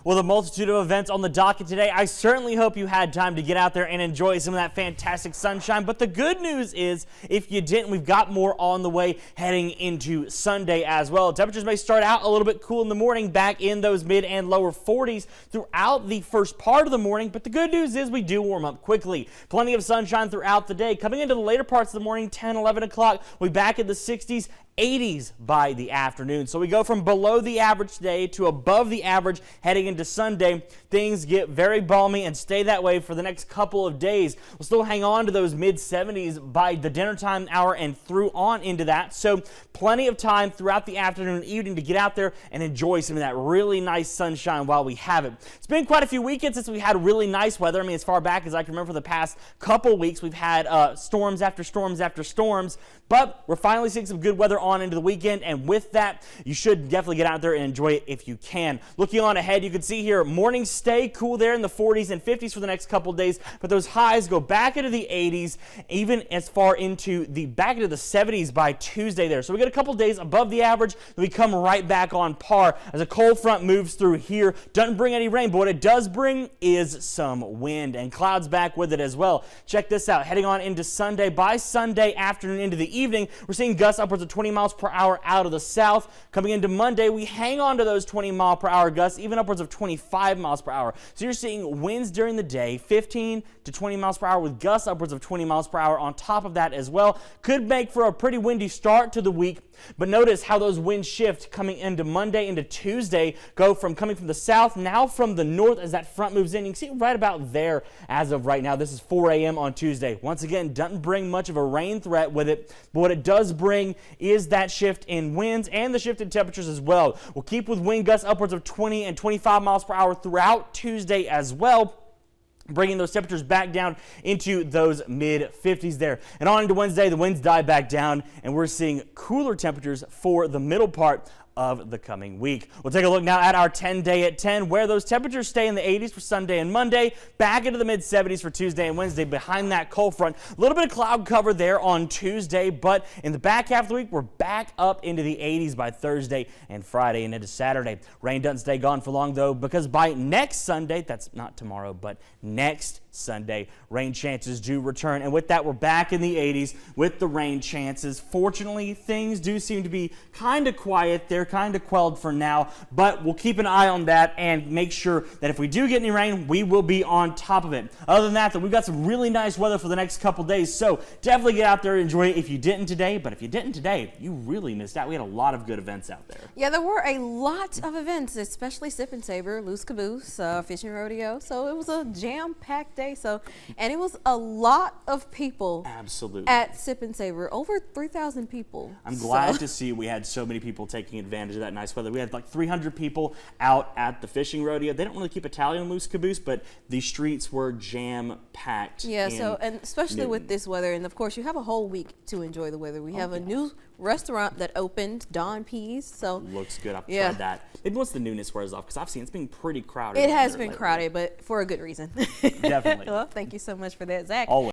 With a multitude of events on the docket today, I certainly hope you had time to get out there and enjoy some of that fantastic sunshine. But the good news is, if you didn't, we've got more on the way heading into Sunday as well. Temperatures may start out a little bit cool in the morning, back in those mid and lower 40s throughout the first part of the morning. But the good news is we do warm up quickly. Plenty of sunshine throughout the day. Coming into the later parts of the morning, 10, 11 o'clock, we'll be back in the 60s. 80s by the afternoon. So we go from below the average today to above the average heading into Sunday. Things get very balmy and stay that way for the next couple of days. We'll still hang on to those mid 70s by the dinner time hour and through on into that. So plenty of time throughout the afternoon and evening to get out there and enjoy some of that really nice sunshine while we have it. It's been quite a few weekends since we had really nice weather. I mean, as far back as I can remember, for the past couple weeks, we've had storms after storms after storms, but we're finally seeing some good weather on into the weekend, and with that, you should definitely get out there and enjoy it if you can. Looking on ahead, you can see here, mornings stay cool there in the 40s and 50s for the next couple days, but those highs go back into the 80s, even as far into the back into the 70s by Tuesday there. So we get a couple days above the average, then we come right back on par as a cold front moves through here. Doesn't bring any rain, but what it does bring is some wind and clouds back with it as well. Check this out, heading on into Sunday. By Sunday afternoon into the evening, we're seeing gusts upwards of 20 miles per hour out of the south. Coming into Monday, we hang on to those 20 mile per hour gusts, even upwards of 25 miles per hour. So you're seeing winds during the day, 15 to 20 miles per hour with gusts upwards of 20 miles per hour on top of that as well. Could make for a pretty windy start to the week, but notice how those winds shift coming into Monday into Tuesday, go from coming from the south, now from the north as that front moves in. You can see right about there as of right now. This is 4 a.m. on Tuesday. Once again, doesn't bring much of a rain threat with it, but what it does bring is that shift in winds and the shift in temperatures as well. We'll keep with wind gusts upwards of 20 and 25 miles per hour throughout Tuesday as well, bringing those temperatures back down into those mid 50s there. And on into Wednesday, the winds die back down, and we're seeing cooler temperatures for the middle part of the coming week. We'll take a look now at our 10-day at 10, where those temperatures stay in the 80s for Sunday and Monday, back into the mid 70s for Tuesday and Wednesday behind that cold front. A little bit of cloud cover there on Tuesday, but in the back half of the week, we're back up into the 80s by Thursday and Friday and into Saturday. Rain doesn't stay gone for long though, because by next Sunday, that's not tomorrow, but next Sunday, rain chances do return, and with that, we're back in the 80s with the rain chances. Fortunately, things do seem to be kind of quiet. They're kind of quelled for now, but we'll keep an eye on that and make sure that if we do get any rain, we will be on top of it. Other than that, we've got some really nice weather for the next couple days, so definitely get out there and enjoy it if you didn't today. But if you didn't today, you really missed out. We had a lot of good events out there. Yeah, there were a lot of events, especially Sip and Saber, Loose Caboose, Fishing Rodeo, so it was a jam-packed day. And it was a lot of people. Absolutely. At Sip and Saber, over 3,000 people. I'm glad to see we had so many people taking advantage of that nice weather. We had like 300 people out at the fishing rodeo. They don't really keep a tally on Loose Caboose, but the streets were jam-packed. Yeah, and especially with this weather, and of course you have a whole week to enjoy the weather. We have a new restaurant that opened, Don P's. So looks good. I've tried that. Maybe once the newness wears off, because I've seen it's been pretty crowded. It has been crowded, but for a good reason. Definitely. Well, thank you so much for that, Zach. Always.